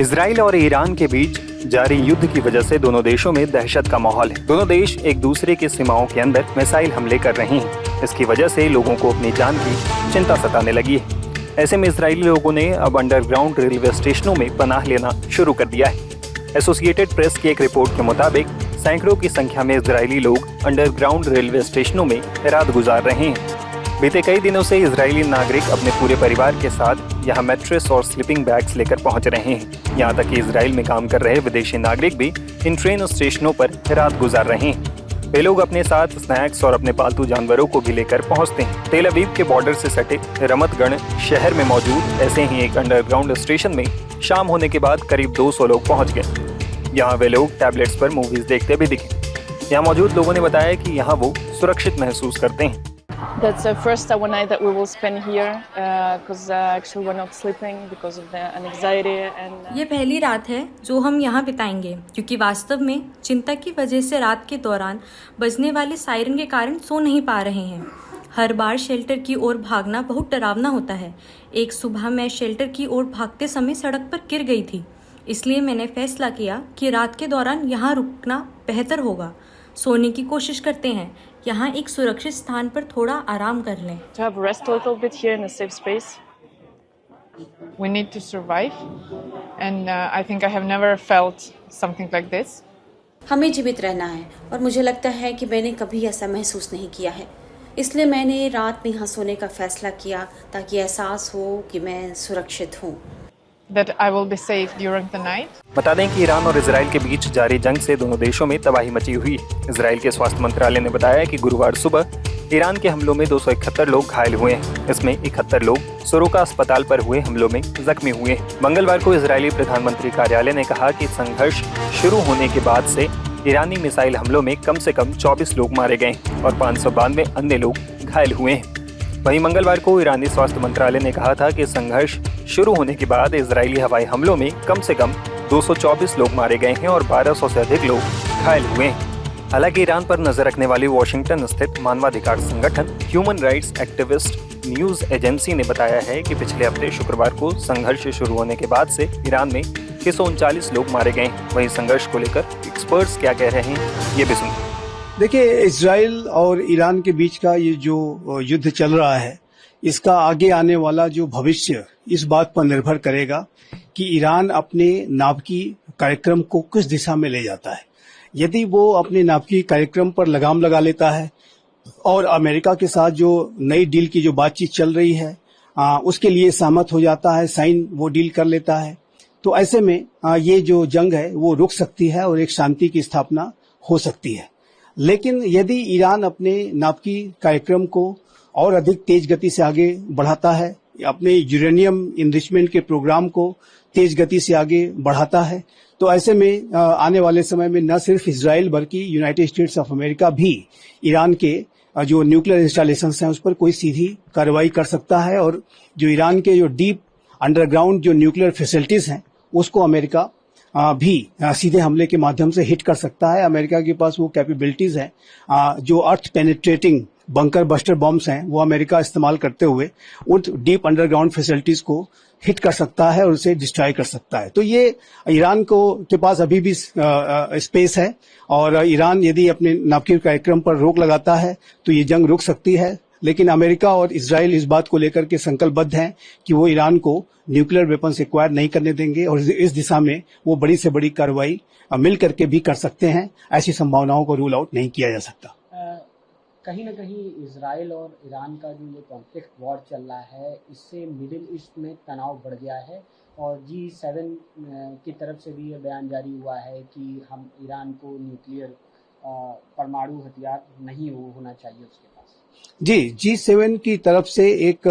Israel और Iran के बीच जारी युद्ध की वजह से दोनों देशों में दहशत का माहौल है। दोनों देश एक दूसरे की सीमाओं के अंदर मिसाइल हमले कर रहे हैं। इसकी वजह से लोगों को अपनी जान की चिंता सताने लगी है। ऐसे में इजरायली लोगों ने अब अंडरग्राउंड रेलवे स्टेशनों में पनाह लेना शुरू कर दिया है। एसोसिएटेड प्रेस की एक रिपोर्ट के मुताबिक सैकड़ों की संख्या में इजरायली लोग अंडरग्राउंड रेलवे स्टेशनों में रात गुजार रहे हैं। बीते कई दिनों से इजरायली नागरिक अपने पूरे परिवार के साथ यहां मैट्रेस और स्लीपिंग बैग्स लेकर पहुंच रहे हैं। यहां तक कि इजराइल में काम कर रहे विदेशी नागरिक भी इन ट्रेन स्टेशनों पर रात गुजार रहे हैं। वे लोग अपने साथ स्नैक्स और अपने पालतू जानवरों को भी लेकर पहुंचते हैं। तेल अवीव के बॉर्डर से सटे रमतगढ़ शहर में मौजूद ऐसे ही एक अंडरग्राउंड स्टेशन में शाम होने के बाद करीब 200 लोग पहुंच गए। यहाँ वे लोग टैबलेट्स पर मूवीज देखते भी दिखे। यहाँ मौजूद लोगों ने बताया कि यहाँ वो सुरक्षित महसूस करते हैं। That's the first one night that we will spend here because actually we're not sleeping because of the anxiety and ये पहली रात है जो हम यहाँ बिताएंगे क्योंकि वास्तव में चिंता की वजह से रात के दौरान बजने वाले सायरन के कारण सो नहीं पा रहे हैं। हर बार शेल्टर की ओर भागना बहुत डरावना होता है। एक सुबह मैं शेल्टर की ओर भागते समय सड़क पर गिर गई थी, इसलिए मैंने फैसला किया कि रात के दौरान यहाँ रुकना बेहतर होगा। सोने की कोशिश करते हैं, यहाँ एक सुरक्षित स्थान पर थोड़ा आराम कर लें। to have rest a little bit here in a safe space. We need to survive, and I think I have never felt something like this. हमें जीवित रहना है और मुझे लगता है कि मैंने कभी ऐसा महसूस नहीं किया है, इसलिए मैंने रात में यहाँ सोने का फैसला किया ताकि एहसास हो कि मैं सुरक्षित हूँ। That I will be safe during the night. बता दें कि ईरान और इजराइल के बीच जारी जंग से दोनों देशों में तबाही मची हुई है। इजराइल के स्वास्थ्य मंत्रालय ने बताया कि गुरुवार सुबह ईरान के हमलों में 271 लोग घायल हुए हैं। इसमें 71 लोग सोरोका अस्पताल पर हुए हमलों में जख्मी हुए हैं। मंगलवार को इजरायली प्रधानमंत्री कार्यालय ने कहा कि संघर्ष शुरू होने के बाद से ईरानी मिसाइल हमलों में कम से कम 24 लोग मारे गए और 592 अन्य लोग घायल हुए हैं। वहीं मंगलवार को ईरानी स्वास्थ्य मंत्रालय ने कहा था कि संघर्ष शुरू होने के बाद इजरायली हवाई हमलों में कम से कम 224 लोग मारे गए हैं और 1200 से अधिक लोग घायल हुए हैं। हालांकि ईरान पर नजर रखने वाली वॉशिंगटन स्थित मानवाधिकार संगठन human rights activist news agency ने बताया है कि पिछले हफ्ते शुक्रवार को संघर्ष शुरू होने के बाद से ईरान में 639 लोग मारे गए। वहीं संघर्ष को लेकर एक्सपर्ट्स क्या कह रहे हैं, ये भी सुनिए। देखिए, इजराइल और ईरान के बीच का ये जो युद्ध चल रहा है, इसका आगे आने वाला जो भविष्य इस बात पर निर्भर करेगा कि ईरान अपने नाभिकी कार्यक्रम को किस दिशा में ले जाता है। यदि वो अपने नाभिकी कार्यक्रम पर लगाम लगा लेता है और अमेरिका के साथ जो नई डील की जो बातचीत चल रही है उसके लिए सहमत हो जाता है, साइन वो डील कर लेता है, तो ऐसे में ये जो जंग है वो रुक सकती है और एक शांति की स्थापना हो सकती है। लेकिन यदि ईरान अपने नाभिकी कार्यक्रम को और अधिक तेज गति से आगे बढ़ाता है, अपने यूरेनियम इनरिचमेंट के प्रोग्राम को तेज गति से आगे बढ़ाता है, तो ऐसे में आने वाले समय में न सिर्फ इजराइल बल्कि यूनाइटेड स्टेट्स ऑफ अमेरिका भी ईरान के जो न्यूक्लियर इंस्टॉलेशंस हैं उस पर कोई सीधी कार्रवाई कर सकता है और जो ईरान के जो डीप अंडरग्राउंड जो न्यूक्लियर फैसिलिटीज हैं उसको अमेरिका भी सीधे हमले के माध्यम से हिट कर सकता है। अमेरिका के पास वो कैपेबिलिटीज हैं जो अर्थ पेनिट्रेटिंग बंकर बस्टर बॉम्ब्स हैं वो अमेरिका इस्तेमाल करते हुए उन डीप अंडरग्राउंड फैसिलिटीज को हिट कर सकता है और उसे डिस्ट्रॉय कर सकता है। तो ये ईरान को के पास अभी भी स्पेस है और ईरान यदि अपने नाभिकीय कार्यक्रम पर रोक लगाता है तो ये जंग रुक सकती है। लेकिन अमेरिका और इजराइल इस बात को लेकर के संकल्पबद्ध हैं कि वो ईरान को न्यूक्लियर वेपन्स एक्वायर नहीं करने देंगे और इस दिशा में वो बड़ी से बड़ी कार्रवाई मिल करके भी कर सकते हैं। ऐसी संभावनाओं को रूल आउट नहीं किया जा सकता। कहीं ना कहीं इजराइल और ईरान का जो ये कॉन्फ्लिक्ट वॉर चल रहा है, इससे मिडिल ईस्ट में तनाव बढ़ गया है और G7 की तरफ से भी ये बयान जारी हुआ है कि हम ईरान को न्यूक्लियर परमाणु हथियार नहीं होना चाहिए उसके पास। जी, G7 की तरफ से एक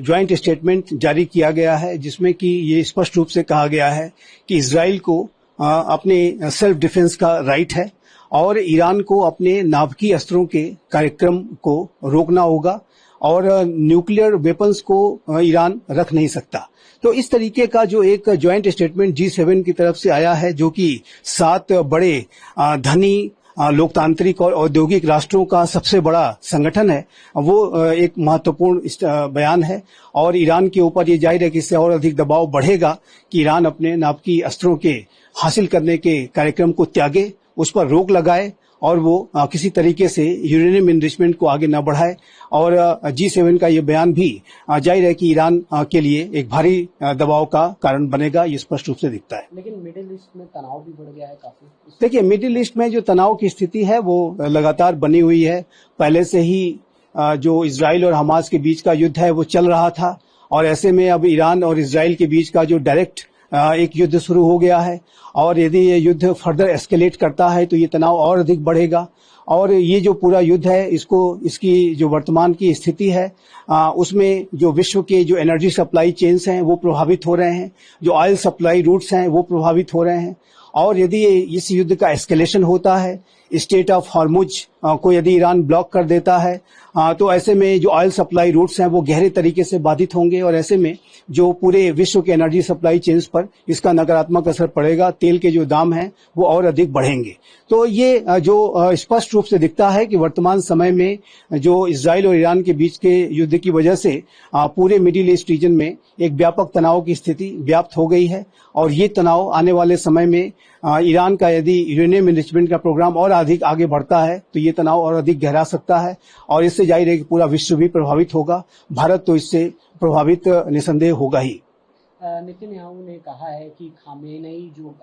ज्वाइंट स्टेटमेंट जारी किया गया है जिसमें कि ये स्पष्ट रूप से कहा गया है कि इजराइल को अपने सेल्फ डिफेंस का राइट है और ईरान को अपने नाभिकीय अस्त्रों के कार्यक्रम को रोकना होगा और न्यूक्लियर वेपन्स को ईरान रख नहीं सकता। तो इस तरीके का जो एक ज्वाइंट स्टेटमेंट G7 की तरफ से आया है जो कि 7 बड़े धनी लोकतांत्रिक और औद्योगिक राष्ट्रों का सबसे बड़ा संगठन है, वो एक महत्वपूर्ण बयान है। और ईरान के ऊपर ये जाहिर है कि इससे और अधिक दबाव बढ़ेगा कि ईरान अपने नाभिकीय अस्त्रों के हासिल करने के कार्यक्रम को त्यागे, उस पर रोक लगाए और वो किसी तरीके से यूरेनियम एनरिचमेंट को आगे न बढ़ाए। और G7 का ये बयान भी जाहिर है कि ईरान के लिए एक भारी दबाव का कारण बनेगा, ये स्पष्ट रूप से दिखता है। लेकिन मिडिल ईस्ट में तनाव भी बढ़ गया है काफी। देखिए, मिडिल ईस्ट में जो तनाव की स्थिति है वो लगातार बनी हुई है। पहले से ही जो इजराइल और हमास के बीच का युद्ध है वो चल रहा था, और ऐसे में अब ईरान और इजराइल के बीच का जो डायरेक्ट एक युद्ध शुरू हो गया है। और यदि ये युद्ध फर्दर एस्केलेट करता है तो ये तनाव और अधिक बढ़ेगा। और ये जो पूरा युद्ध है, इसकी जो वर्तमान की स्थिति है उसमें जो विश्व के जो एनर्जी सप्लाई चेन्स हैं वो प्रभावित हो रहे हैं, जो ऑयल सप्लाई रूट्स हैं वो प्रभावित हो रहे हैं। और यदि इस युद्ध का एस्केलेशन होता है, स्टेट ऑफ हॉर्मुज को यदि ईरान ब्लॉक कर देता है तो ऐसे में जो ऑयल सप्लाई रूट्स हैं वो गहरे तरीके से बाधित होंगे, और ऐसे में जो पूरे विश्व के एनर्जी सप्लाई चेन्स पर इसका नकारात्मक असर पड़ेगा। तेल के जो दाम हैं वो और अधिक बढ़ेंगे। तो ये जो स्पष्ट रूप से दिखता है कि वर्तमान समय में जो इजराइल और ईरान के बीच के युद्ध की वजह से पूरे मिडिल ईस्ट रीजन में एक व्यापक तनाव की स्थिति व्याप्त हो गई है। और ये तनाव आने वाले समय में ईरान का यदि यूरेनियम एनरिचमेंट का प्रोग्राम और अधिक आगे बढ़ता है तो ये तनाव और अधिक गहरा सकता है, और इससे जाहिर है कि पूरा विश्व भी प्रभावित होगा। भारत तो इससे प्रभावित निसंदेह होगा ही। नेतन्याहू ने कहा है कि खामेनेई जो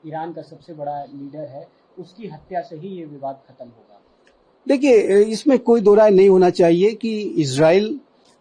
ईरान का सबसे बड़ा लीडर है, उसकी हत्या से ही ये विवाद खत्म होगा। देखिए, इसमें कोई दो राय नहीं होना चाहिए कि इजराइल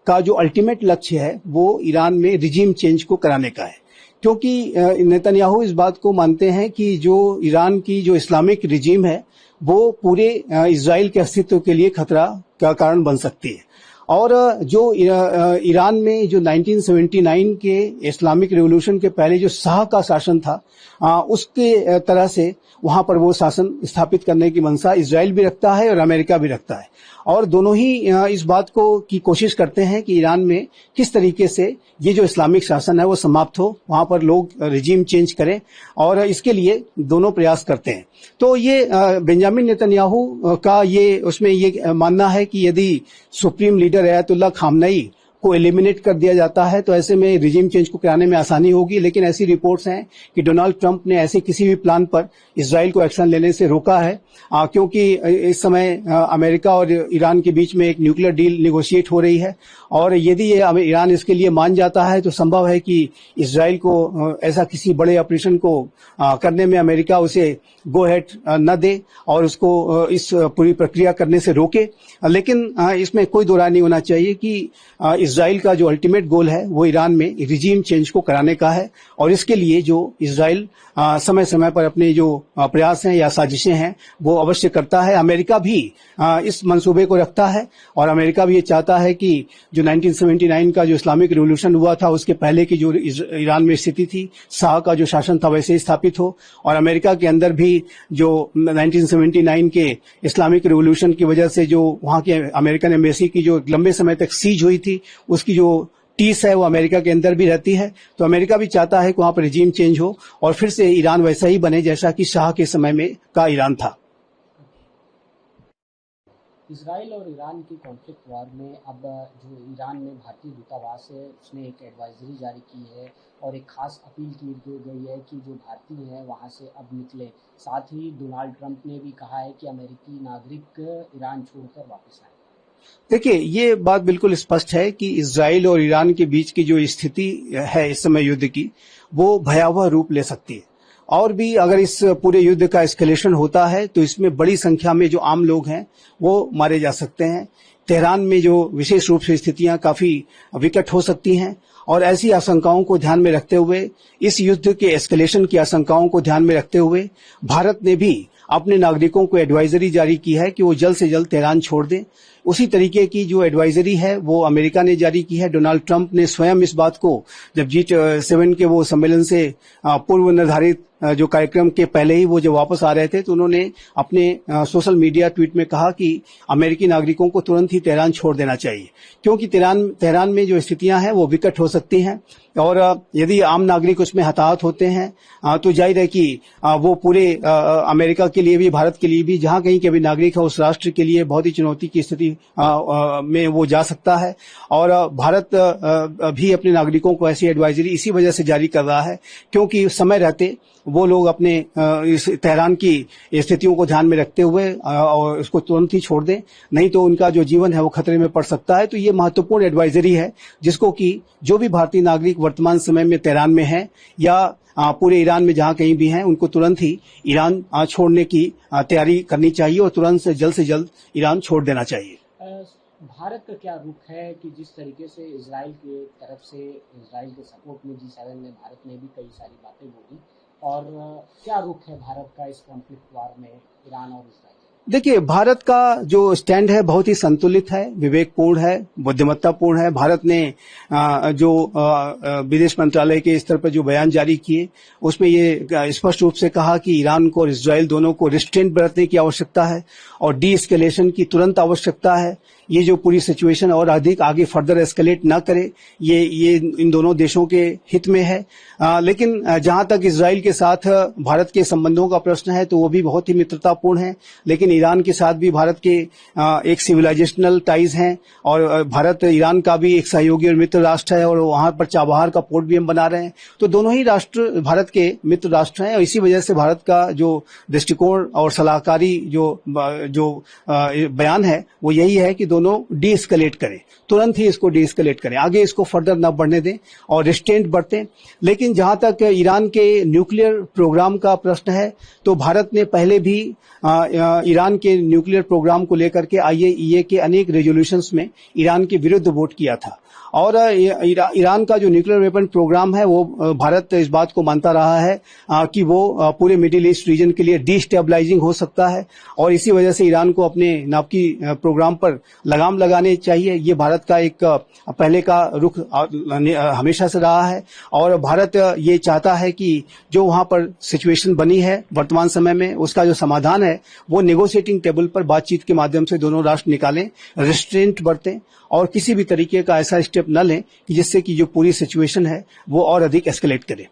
का जो अल्टीमेट लक्ष्य है वो ईरान में रिजीम चेंज को कराने का है, क्योंकि नेतन्याहू इस बात को मानते हैं कि जो ईरान की जो इस्लामिक रिजीम है वो पूरे इजराइल के अस्तित्व के लिए खतरा का कारण बन सकती है। और जो ईरान में जो 1979 के इस्लामिक रिवॉल्यूशन के पहले जो शाह का शासन था उसके तरह से वहां पर वो शासन स्थापित करने की मंशा इजराइल भी रखता है और अमेरिका भी रखता है। और दोनों ही इस बात को की कोशिश करते हैं कि ईरान में किस तरीके से ये जो इस्लामिक शासन है वो समाप्त हो, वहां पर लोग रिजीम चेंज करें, और इसके लिए दोनों प्रयास करते हैं। तो ये बेंजामिन नेतन्याहू का ये उसमें ये मानना है कि यदि सुप्रीम लीडर अयतुल्लाह खामनेई को एलिमिनेट कर दिया जाता है तो ऐसे में रिजीम चेंज को कराने में आसानी होगी। लेकिन ऐसी रिपोर्ट्स हैं कि डोनाल्ड ट्रंप ने ऐसे किसी भी प्लान पर इजराइल को एक्शन लेने से रोका है, क्योंकि इस समय अमेरिका और ईरान के बीच में एक न्यूक्लियर डील नेगोशिएट हो रही है, और यदि ये ईरान इसके लिए मान जाता है तो संभव है कि इजराइल को ऐसा किसी बड़े ऑपरेशन को करने में अमेरिका उसे गो हेड न दे और उसको इस पूरी प्रक्रिया करने से रोके। लेकिन इसमें कोई दो राय नहीं होना चाहिए कि इजराइल का जो अल्टीमेट गोल है वो ईरान में रिजीम चेंज को कराने का है, और इसके लिए जो इजराइल समय समय पर अपने जो प्रयास हैं या साजिशें हैं वो अवश्य करता है। अमेरिका भी इस मंसूबे को रखता है, और अमेरिका भी ये चाहता है कि जो 1979 का जो इस्लामिक रिवॉल्यूशन हुआ था उसके पहले की जो ईरान में स्थिति थी, शाह का जो शासन था वैसे ही स्थापित हो। और अमेरिका के अंदर भी जो 1979 के इस्लामिक रिवॉल्यूशन की वजह से जो वहां के अमेरिकन एम्बेसी की जो लंबे समय तक सीज हुई थी उसकी जो टीस है वो अमेरिका के अंदर भी रहती है। तो अमेरिका भी चाहता है कि वहां पर रिजीम चेंज हो और फिर से ईरान वैसा ही बने जैसा कि शाह के समय में का ईरान था। इजराइल और ईरान की कॉन्फ्लिक्ट वार में अब जो ईरान में भारतीय दूतावास है उसने एक एडवाइजरी जारी की है और एक खास अपील की गई है कि जो भारतीय हैं वहां से अब निकले। साथ ही डोनाल्ड ट्रंप ने भी कहा है कि अमेरिकी नागरिक ईरान छोड़कर वापस आए। देखिए, ये बात बिल्कुल स्पष्ट है कि इजराइल और ईरान के बीच की जो स्थिति है इस समय युद्ध की वो भयावह रूप ले सकती है, और भी अगर इस पूरे युद्ध का एस्केलेशन होता है तो इसमें बड़ी संख्या में जो आम लोग हैं वो मारे जा सकते हैं। तेहरान में जो विशेष रूप से स्थितियां काफी विकट हो सकती हैं, और ऐसी आशंकाओं को ध्यान में रखते हुए, इस युद्ध के एस्केलेशन की आशंकाओं को ध्यान में रखते हुए भारत ने भी अपने नागरिकों को एडवाइजरी जारी की है कि वो जल्द से जल्द तेहरान छोड़ दें, उसी तरीके की जो एडवाइजरी है वो अमेरिका ने जारी की है। डोनाल्ड ट्रंप ने स्वयं इस बात को जब G7 के वो सम्मेलन से पूर्व निर्धारित जो कार्यक्रम के पहले ही वो जब वापस आ रहे थे तो उन्होंने अपने सोशल मीडिया ट्वीट में कहा कि अमेरिकी नागरिकों को तुरंत ही तेहरान छोड़ देना चाहिए, क्योंकि तेहरान में जो स्थितियां हैं वो विकट हो सकती हैं और यदि आम नागरिक उसमें हताहत होते हैं तो जाहिर है कि वो पूरे अमेरिका के लिए भी, भारत के लिए भी, जहां कहीं के भी नागरिक है उस राष्ट्र के लिए बहुत ही चुनौती की स्थिति में वो जा सकता है। और भारत भी अपने नागरिकों को ऐसी एडवाइजरी इसी वजह से जारी कर रहा है क्योंकि समय रहते वो लोग अपने इस तेहरान की स्थितियों को ध्यान में रखते हुए और इसको तुरंत ही छोड़ दें, नहीं तो उनका जो जीवन है वो खतरे में पड़ सकता है। तो ये महत्वपूर्ण एडवाइजरी है जिसको कि जो भी भारतीय नागरिक वर्तमान समय में तेहरान में है या पूरे ईरान में जहां कहीं भी हैं उनको तुरंत ही ईरान छोड़ने की तैयारी करनी चाहिए और तुरंत से जल्द ईरान छोड़ देना चाहिए। भारत का क्या रुख है कि जिस तरीके से इजराइल की तरफ से, इजराइल के सपोर्ट में G7 में भारत ने भी कई सारी बातें बोली, और क्या रुख है भारत का इस कॉन्फ्लिक्ट वार में ईरान और इजराइल? देखिए, भारत का जो स्टैंड है बहुत ही संतुलित है, विवेकपूर्ण है, बुद्धिमत्तापूर्ण है। भारत ने जो विदेश मंत्रालय के स्तर पर जो बयान जारी किए उसमें ये स्पष्ट रूप से कहा कि ईरान को और इजराइल दोनों को रिस्ट्रेंट बरतने की आवश्यकता है और डी एस्केलेशन की तुरंत आवश्यकता है। ये जो पूरी सिचुएशन और अधिक आगे फर्दर एस्केलेट ना करे, ये इन दोनों देशों के हित में है। लेकिन जहां तक इजराइल के साथ भारत के संबंधों का प्रश्न है तो वो भी बहुत ही मित्रतापूर्ण है, लेकिन ईरान के साथ भी भारत के एक सिविलाइजेशनल टाइज हैं और भारत ईरान का भी एक सहयोगी और मित्र राष्ट्र है और वहां पर चाबहार का पोर्ट भी हम बना रहे हैं। तो दोनों ही राष्ट्र भारत के मित्र राष्ट्र हैं और इसी वजह से भारत का जो दृष्टिकोण और सलाहकारी जो बयान है वो यही है कि दोनों डी एस्केलेट करें, तुरंत ही इसको डी एस्केलेट करें, आगे इसको फर्दर न बढ़ने दें और रिस्ट्रेंट बरतें। लेकिन जहां तक ईरान के न्यूक्लियर प्रोग्राम का प्रश्न है तो भारत ने पहले भी ईरान के न्यूक्लियर प्रोग्राम को लेकर के IAEA के अनेक रेजोल्यूशंस में ईरान के विरुद्ध वोट किया था और ईरान का जो न्यूक्लियर वेपन प्रोग्राम है वो भारत इस बात को मानता रहा है कि वो पूरे मिडिल ईस्ट रीजन के लिए डिस्टेबलाइजिंग हो सकता है और इसी वजह से ईरान को अपने नाभिकी प्रोग्राम पर लगाम लगाने चाहिए। ये भारत का एक पहले का रुख हमेशा से रहा है और भारत ये चाहता है कि जो वहां पर सिचुएशन बनी है वर्तमान समय में उसका जो समाधान है वो नेगोशिएटिंग टेबल पर बातचीत के माध्यम से दोनों राष्ट्र निकालें, रिस्ट्रेंट बरतें और किसी भी तरीके का ऐसा स्टेप न लें कि जिससे कि जो पूरी सिचुएशन है वो और अधिक एस्केलेट करे।